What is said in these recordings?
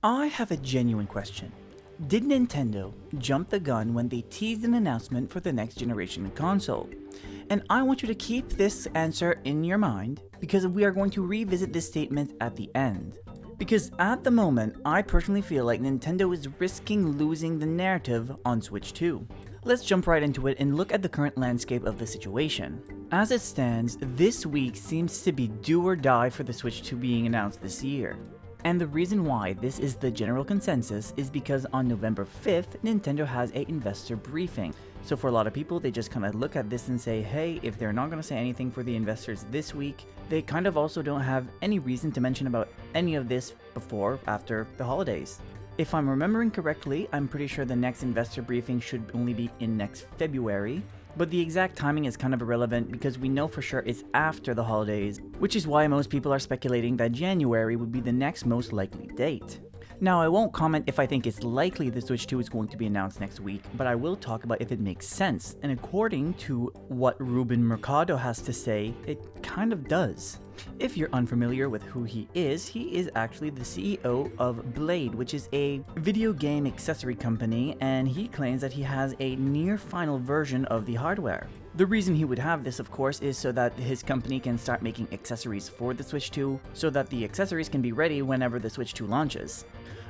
I have a genuine question. Did Nintendo jump the gun when they teased an announcement for the next generation console? And I want you to keep this answer in your mind because we are going to revisit this statement at the end. Because at the moment, I personally feel like Nintendo is risking losing the narrative on Switch 2. Let's jump right into it and look at the current landscape of the situation. As it stands, this week seems to be do or die for the Switch 2 being announced this year. And the reason why this is the general consensus is because on November 5th, Nintendo has an investor briefing. So for a lot of people, they just kind of look at this and say, hey, if they're not going to say anything for the investors this week, they kind of also don't have any reason to mention about any of this before, after the holidays. If I'm remembering correctly, I'm pretty sure the next investor briefing should only be in next February. But the exact timing is kind of irrelevant because we know for sure it's after the holidays, which is why most people are speculating that January would be the next most likely date. Now, I won't comment if I think it's likely the Switch 2 is going to be announced next week, but I will talk about if it makes sense, and according to what Ruben Mercado has to say, it kind of does. If you're unfamiliar with who he is actually the CEO of Blade, which is a video game accessory company, and he claims that he has a near final version of the hardware. The reason he would have this, of course, is so that his company can start making accessories for the Switch 2, so that the accessories can be ready whenever the Switch 2 launches.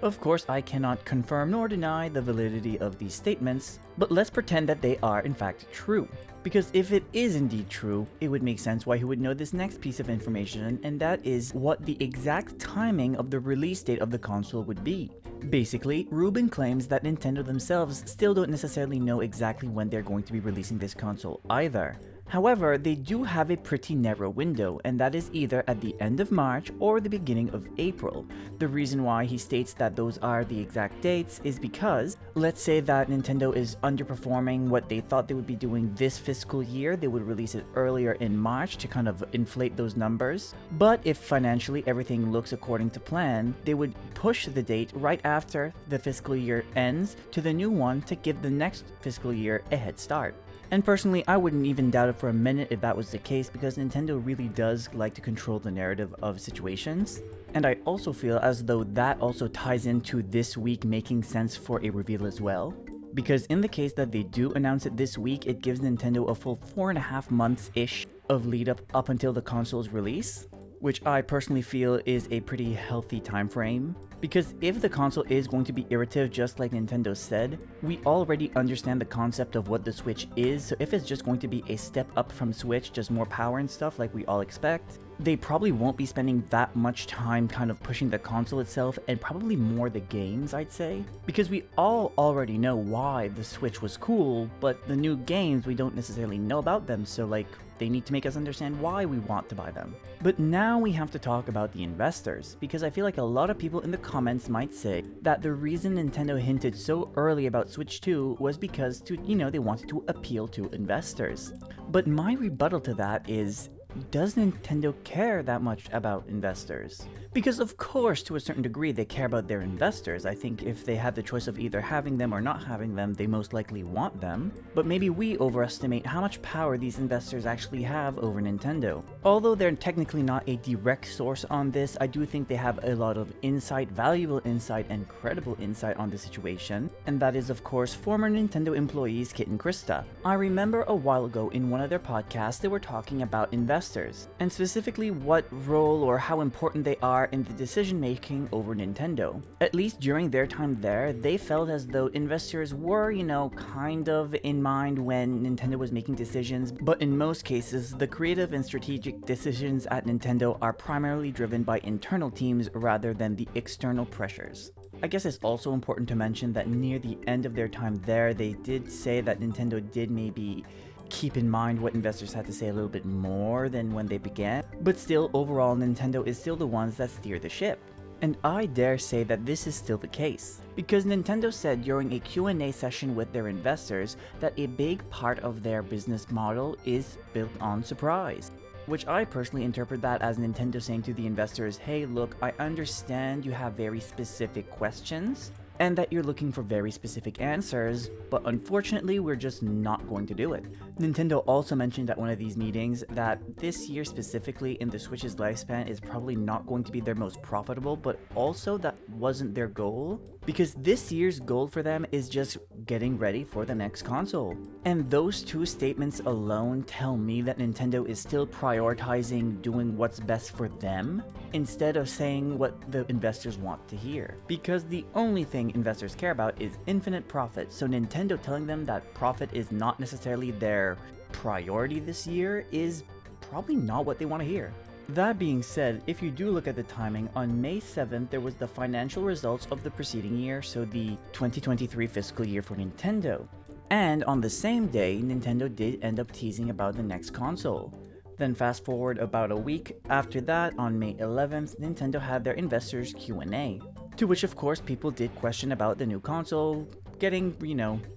Of course, I cannot confirm nor deny the validity of these statements, but let's pretend that they are in fact true. Because if it is indeed true, it would make sense why he would know this next piece of information, and that is what the exact timing of the release date of the console would be. Basically, Ruben claims that Nintendo themselves still don't necessarily know exactly when they're going to be releasing this console either. However, they do have a pretty narrow window, and that is either at the end of March or the beginning of April. The reason why he states that those are the exact dates is because, let's say that Nintendo is underperforming what they thought they would be doing this fiscal year, they would release it earlier in March to kind of inflate those numbers. But if financially everything looks according to plan, they would push the date right after the fiscal year ends to the new one to give the next fiscal year a head start. And personally, I wouldn't even doubt it for a minute if that was the case, because Nintendo really does like to control the narrative of situations. And I also feel as though that also ties into this week making sense for a reveal as well. Because in the case that they do announce it this week, it gives Nintendo a full 4.5 months-ish of lead up until the console's release, which I personally feel is a pretty healthy time frame. Because if the console is going to be iterative just like Nintendo said, we already understand the concept of what the Switch is, so if it's just going to be a step up from Switch, just more power and stuff like we all expect, they probably won't be spending that much time kind of pushing the console itself, and probably more the games, I'd say. Because we all already know why the Switch was cool, but the new games, we don't necessarily know about them, so like, they need to make us understand why we want to buy them. But now we have to talk about the investors, because I feel like a lot of people in the comments might say that the reason Nintendo hinted so early about Switch 2 was because they wanted to appeal to investors. But my rebuttal to that is, does Nintendo care that much about investors? Because of course, to a certain degree, they care about their investors. I think if they had the choice of either having them or not having them, they most likely want them. But maybe we overestimate how much power these investors actually have over Nintendo. Although they're technically not a direct source on this, I do think they have a lot of insight, valuable insight, and credible insight on the situation. And that is, of course, former Nintendo employees Kit and Krista. I remember a while ago in one of their podcasts, they were talking about investors, and specifically what role or how important they are in the decision making over Nintendo. At least during their time there, they felt as though investors were, kind of in mind when Nintendo was making decisions, but in most cases, the creative and strategic decisions at Nintendo are primarily driven by internal teams rather than the external pressures. I guess it's also important to mention that near the end of their time there, they did say that Nintendo did maybe keep in mind what investors had to say a little bit more than when they began, but still, overall, Nintendo is still the ones that steer the ship. And I dare say that this is still the case, because Nintendo said during a Q&A session with their investors that a big part of their business model is built on surprise. Which I personally interpret that as Nintendo saying to the investors, hey look, I understand you have very specific questions, and that you're looking for very specific answers, but unfortunately we're just not going to do it. Nintendo also mentioned at one of these meetings that this year specifically in the Switch's lifespan is probably not going to be their most profitable, but also that wasn't their goal, because this year's goal for them is just getting ready for the next console. And those two statements alone tell me that Nintendo is still prioritizing doing what's best for them instead of saying what the investors want to hear. Because the only thing investors care about is infinite profit, so Nintendo telling them that profit is not necessarily their priority this year is probably not what they want to hear. That being said, if you do look at the timing, on May 7th there was the financial results of the preceding year, so the 2023 fiscal year for Nintendo. And on the same day, Nintendo did end up teasing about the next console. Then fast forward about a week after that, on May 11th, Nintendo had their investors Q&A, to which of course people did question about the new console, getting,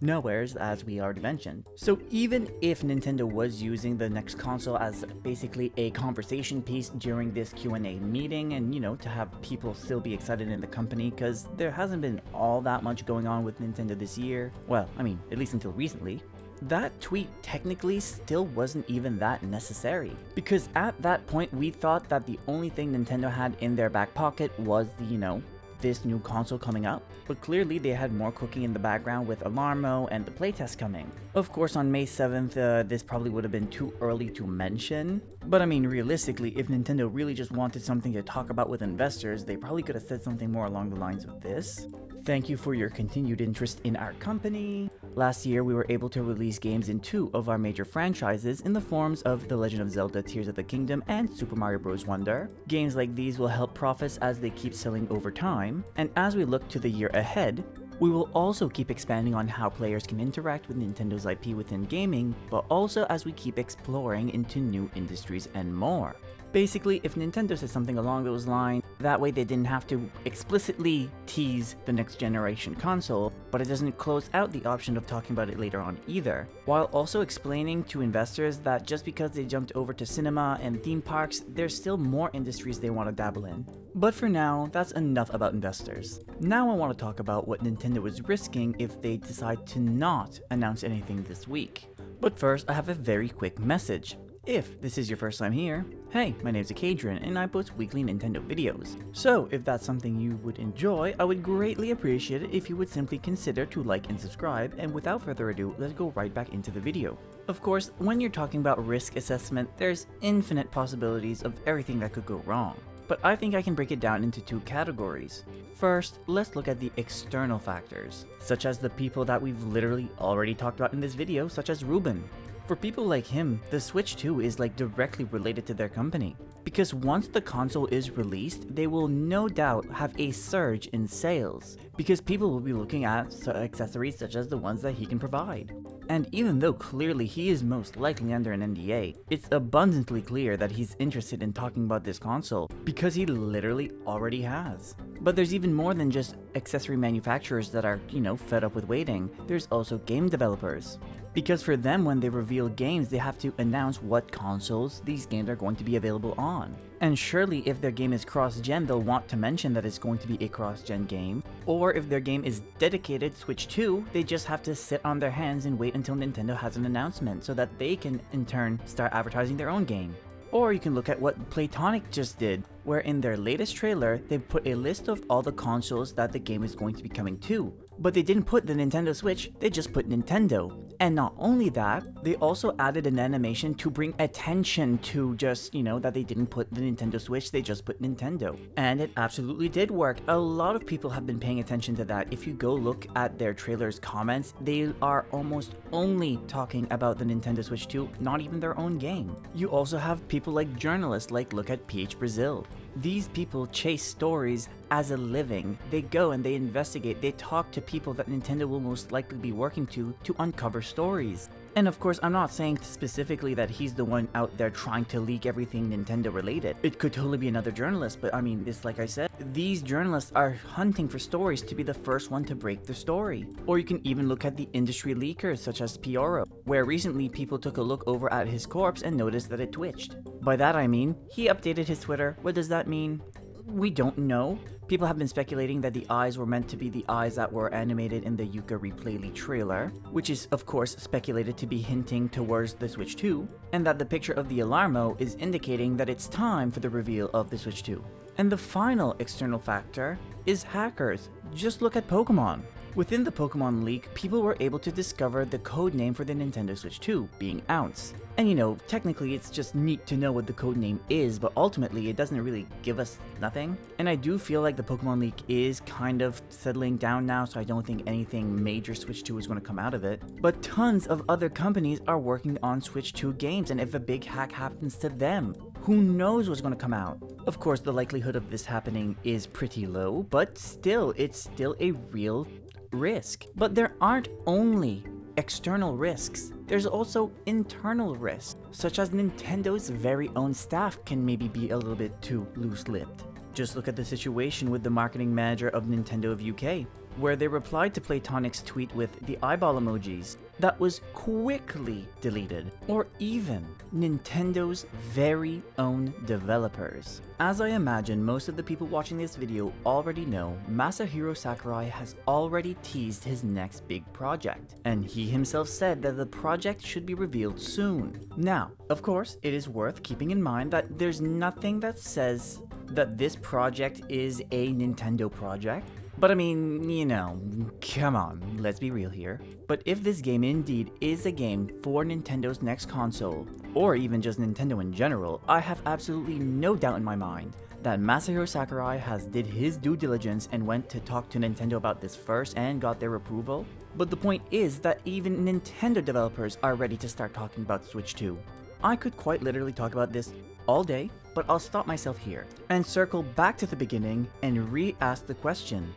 nowheres as we already mentioned. So even if Nintendo was using the next console as basically a conversation piece during this Q&A meeting and, to have people still be excited in the company, because there hasn't been all that much going on with Nintendo this year. Well, at least until recently. That tweet technically still wasn't even that necessary, because at that point we thought that the only thing Nintendo had in their back pocket was the, this new console coming up, but clearly they had more cooking in the background with Alarmo and the playtest coming. Of course, on May 7th, this probably would have been too early to mention, but realistically, if Nintendo really just wanted something to talk about with investors, they probably could have said something more along the lines of this. Thank you for your continued interest in our company. Last year, we were able to release games in 2 of our major franchises in the forms of The Legend of Zelda Tears of the Kingdom and Super Mario Bros. Wonder. Games like these will help profits as they keep selling over time, and as we look to the year ahead, we will also keep expanding on how players can interact with Nintendo's IP within gaming, but also as we keep exploring into new industries and more. Basically, if Nintendo said something along those lines, that way they didn't have to explicitly tease the next generation console, but it doesn't close out the option of talking about it later on either, while also explaining to investors that just because they jumped over to cinema and theme parks, there's still more industries they want to dabble in. But for now, that's enough about investors. Now I want to talk about what Nintendo is risking if they decide to not announce anything this week. But first, I have a very quick message. If this is your first time here, hey, my name's Acadrien and I post weekly Nintendo videos. So if that's something you would enjoy, I would greatly appreciate it if you would simply consider to like and subscribe, and without further ado, let's go right back into the video. Of course, when you're talking about risk assessment, there's infinite possibilities of everything that could go wrong. But I think I can break it down into 2 categories. First, let's look at the external factors, such as the people that we've literally already talked about in this video, such as Ruben. For people like him, the Switch 2 is directly related to their company, because once the console is released, they will no doubt have a surge in sales, because people will be looking at accessories such as the ones that he can provide. And even though clearly he is most likely under an NDA, it's abundantly clear that he's interested in talking about this console, because he literally already has. But there's even more than just accessory manufacturers that are, fed up with waiting. There's also game developers. Because for them, when they reveal games, they have to announce what consoles these games are going to be available on. And surely if their game is cross-gen, they'll want to mention that it's going to be a cross-gen game. Or if their game is dedicated Switch 2, they just have to sit on their hands and wait until Nintendo has an announcement so that they can in turn start advertising their own game. Or you can look at what Playtonic just did, where in their latest trailer, they put a list of all the consoles that the game is going to be coming to. But they didn't put the Nintendo Switch, they just put Nintendo. And not only that, they also added an animation to bring attention to just, that they didn't put the Nintendo Switch, they just put Nintendo. And it absolutely did work. A lot of people have been paying attention to that. If you go look at their trailer's comments, they are almost only talking about the Nintendo Switch 2, not even their own game. You also have people like journalists, look at PH Brazil. These people chase stories as a living. They go and they investigate, they talk to people that Nintendo will most likely be working to uncover stories. And of course, I'm not saying specifically that he's the one out there trying to leak everything Nintendo related. It could totally be another journalist, but it's like I said, these journalists are hunting for stories to be the first one to break the story. Or you can even look at the industry leakers such as Pioro, where recently people took a look over at his corpse and noticed that it twitched. By that I mean, he updated his Twitter. What does that mean? we don't know. People have been speculating that the eyes were meant to be the eyes that were animated in the Yooka Replay trailer, which is of course speculated to be hinting towards the Switch 2, and that the picture of the Alarmo is indicating that it's time for the reveal of the Switch 2. And the final external factor is hackers. Just look at Pokemon. Within the Pokemon leak, people were able to discover the code name for the Nintendo Switch 2, being Ounce. And you know, technically it's just neat to know what the code name is, but ultimately it doesn't really give us nothing. And I do feel like the Pokemon leak is kind of settling down now, so I don't think anything major Switch 2 is going to come out of it. But tons of other companies are working on Switch 2 games, and if a big hack happens to them, who knows what's going to come out? Of course, the likelihood of this happening is pretty low, but still, it's still a real risk. But there aren't only external risks, there's also internal risks, such as Nintendo's very own staff can maybe be a little bit too loose-lipped. Just look at the situation with the marketing manager of Nintendo of UK, where they replied to Playtonic's tweet with the eyeball emojis that was quickly deleted, or even Nintendo's very own developers. As I imagine most of the people watching this video already know, Masahiro Sakurai has already teased his next big project, and he himself said that the project should be revealed soon. Now, of course, it is worth keeping in mind that there's nothing that says that this project is a Nintendo project. But I mean, you know, come on, let's be real here. But if this game indeed is a game for Nintendo's next console, or even just Nintendo in general, I have absolutely no doubt in my mind that Masahiro Sakurai has did his due diligence and went to talk to Nintendo about this first and got their approval. But the point is that even Nintendo developers are ready to start talking about Switch 2. I could quite literally talk about this all day, but I'll stop myself here and circle back to the beginning and re-ask the question: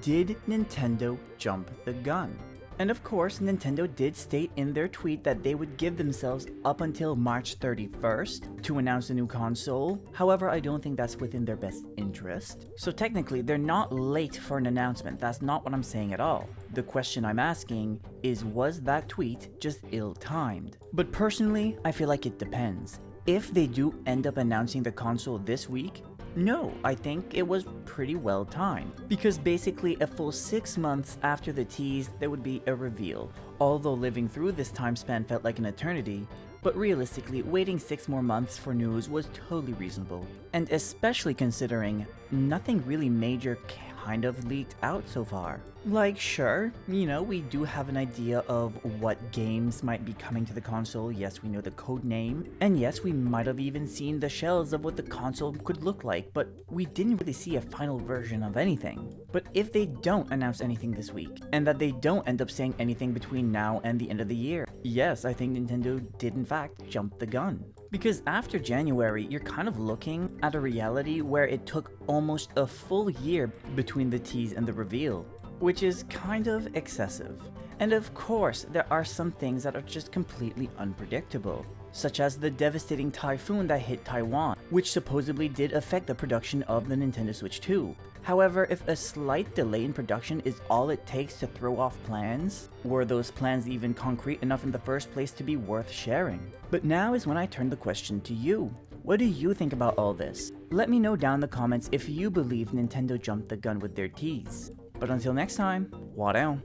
did Nintendo jump the gun? And of course, Nintendo did state in their tweet that they would give themselves up until March 31st to announce a new console. However, I don't think that's within their best interest. So technically, they're not late for an announcement. That's not what I'm saying at all. The question I'm asking is, was that tweet just ill-timed? But personally, I feel like it depends. If they do end up announcing the console this week, no, I think it was pretty well timed, because basically a full 6 months after the tease there would be a reveal. Although living through this time span felt like an eternity, but realistically waiting 6 more months for news was totally reasonable. And especially considering nothing really major kind of leaked out so far. Like, sure, you know, we do have an idea of what games might be coming to the console. Yes, we know the code name, and yes, we might have even seen the shells of what the console could look like, but we didn't really see a final version of anything. But if they don't announce anything this week, and that they don't end up saying anything between now and the end of the year, yes, I think Nintendo did in fact jump the gun. Because after January, you're kind of looking at a reality where it took almost a full year between the tease and the reveal, which is kind of excessive. And of course, there are some things that are just completely unpredictable, such as the devastating typhoon that hit Taiwan, which supposedly did affect the production of the Nintendo Switch 2. However, if a slight delay in production is all it takes to throw off plans, were those plans even concrete enough in the first place to be worth sharing? But now is when I turn the question to you. What do you think about all this? Let me know down in the comments if you believe Nintendo jumped the gun with their tease. But until next time, warão!